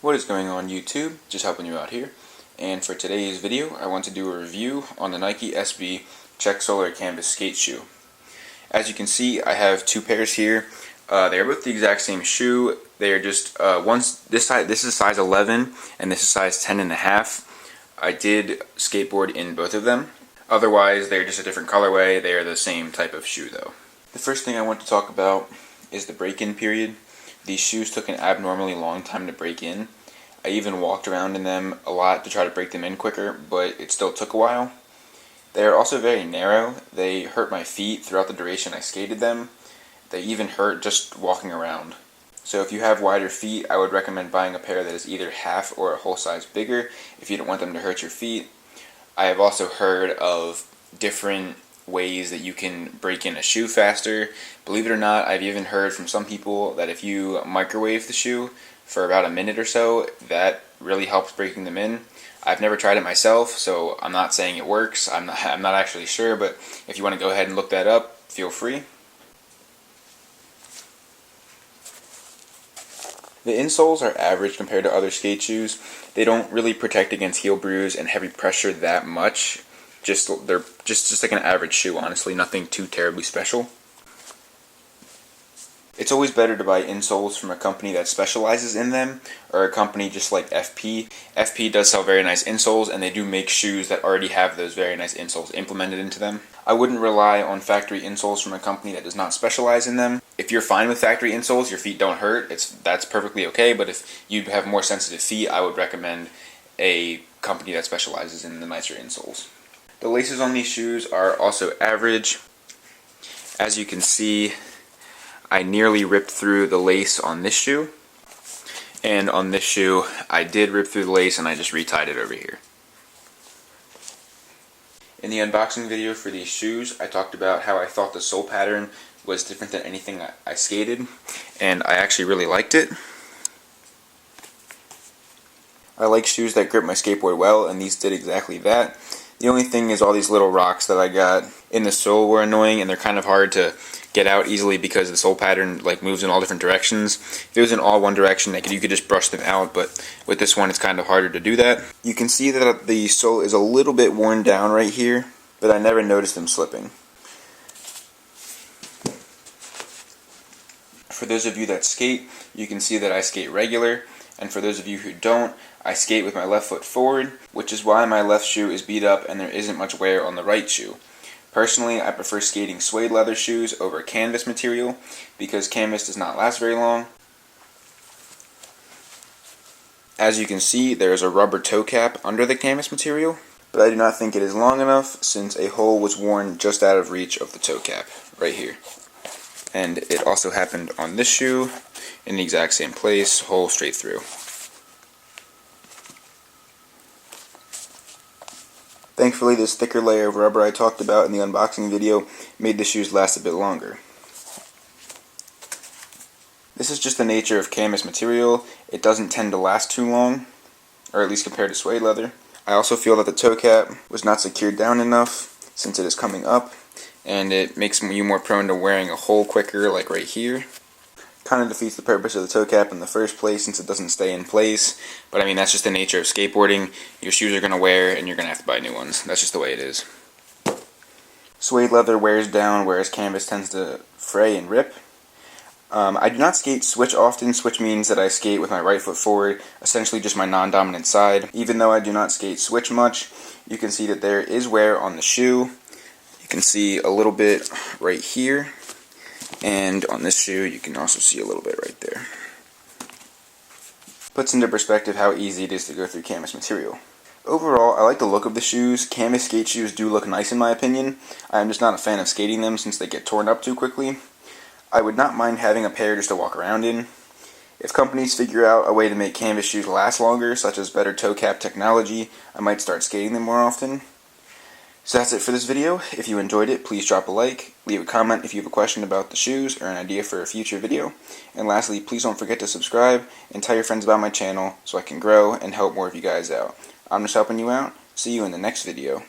What is going on YouTube? Just helping you out here. And for today's video, I want to do a review on the Nike SB Check Solar Canvas skate shoe. As you can see, I have two pairs here. They are both the exact same shoe. They are just this is size 11 and this is size 10.5. I did skateboard in both of them. Otherwise, they're just a different colorway. They are the same type of shoe though. The first thing I want to talk about is the break-in period. These shoes took an abnormally long time to break in. I even walked around in them a lot to try to break them in quicker, but it still took a while. They are also very narrow. They hurt my feet throughout the duration I skated them. They even hurt just walking around. So if you have wider feet, I would recommend buying a pair that is either half or a whole size bigger if you don't want them to hurt your feet. I have also heard of different ways that you can break in a shoe faster. Believe it or not, I've even heard from some people that if you microwave the shoe for about a minute or so, that really helps breaking them in. I've never tried it myself, so I'm not saying it works. I'm not actually sure, but if you want to go ahead and look that up, feel free. The insoles are average compared to other skate shoes. They don't really protect against heel bruise and heavy pressure that much. They're just like an average shoe, honestly, nothing too terribly special. It's always better to buy insoles from a company that specializes in them, or a company just like FP. FP does sell very nice insoles, and they do make shoes that already have those very nice insoles implemented into them. I wouldn't rely on factory insoles from a company that does not specialize in them. If you're fine with factory insoles, your feet don't hurt, that's perfectly okay, but if you have more sensitive feet, I would recommend a company that specializes in the nicer insoles. The laces on these shoes are also average. As you can see, I nearly ripped through the lace on this shoe, and on this shoe I did rip through the lace and I just retied it over here. In the unboxing video for these shoes, I talked about how I thought the sole pattern was different than anything I skated, and I actually really liked it. I like shoes that grip my skateboard well, and these did exactly that. The only thing is all these little rocks that I got in the sole were annoying, and they're kind of hard to get out easily because the sole pattern moves in all different directions. If it was in all one direction, you could just brush them out, but with this one it's kind of harder to do that. You can see that the sole is a little bit worn down right here, but I never noticed them slipping. For those of you that skate, you can see that I skate regular, and for those of you who don't, I skate with my left foot forward, which is why my left shoe is beat up and there isn't much wear on the right shoe. Personally, I prefer skating suede leather shoes over canvas material because canvas does not last very long. As you can see, there is a rubber toe cap under the canvas material, but I do not think it is long enough since a hole was worn just out of reach of the toe cap, right here. And it also happened on this shoe, in the exact same place, hole straight through. Thankfully, this thicker layer of rubber I talked about in the unboxing video made the shoes last a bit longer. This is just the nature of canvas material. It doesn't tend to last too long, or at least compared to suede leather. I also feel that the toe cap was not secured down enough since it is coming up, and it makes you more prone to wearing a hole quicker, like right here. Kind of defeats the purpose of the toe cap in the first place since it doesn't stay in place, but I mean that's just the nature of skateboarding. Your shoes are going to wear and you're going to have to buy new ones. That's just the way it is. Suede leather wears down whereas canvas tends to fray and rip. I do not skate switch often. Switch means that I skate with my right foot forward, essentially just my non-dominant side. Even though I do not skate switch much, you can see that there is wear on the shoe. You can see a little bit right here. And on this shoe, you can also see a little bit right there. Puts into perspective how easy it is to go through canvas material. Overall, I like the look of the shoes. Canvas skate shoes do look nice in my opinion. I am just not a fan of skating them since they get torn up too quickly. I would not mind having a pair just to walk around in. If companies figure out a way to make canvas shoes last longer, such as better toe cap technology, I might start skating them more often. So that's it for this video. If you enjoyed it, please drop a like, leave a comment if you have a question about the shoes or an idea for a future video, and lastly, please don't forget to subscribe and tell your friends about my channel so I can grow and help more of you guys out. I'm just helping you out. See you in the next video.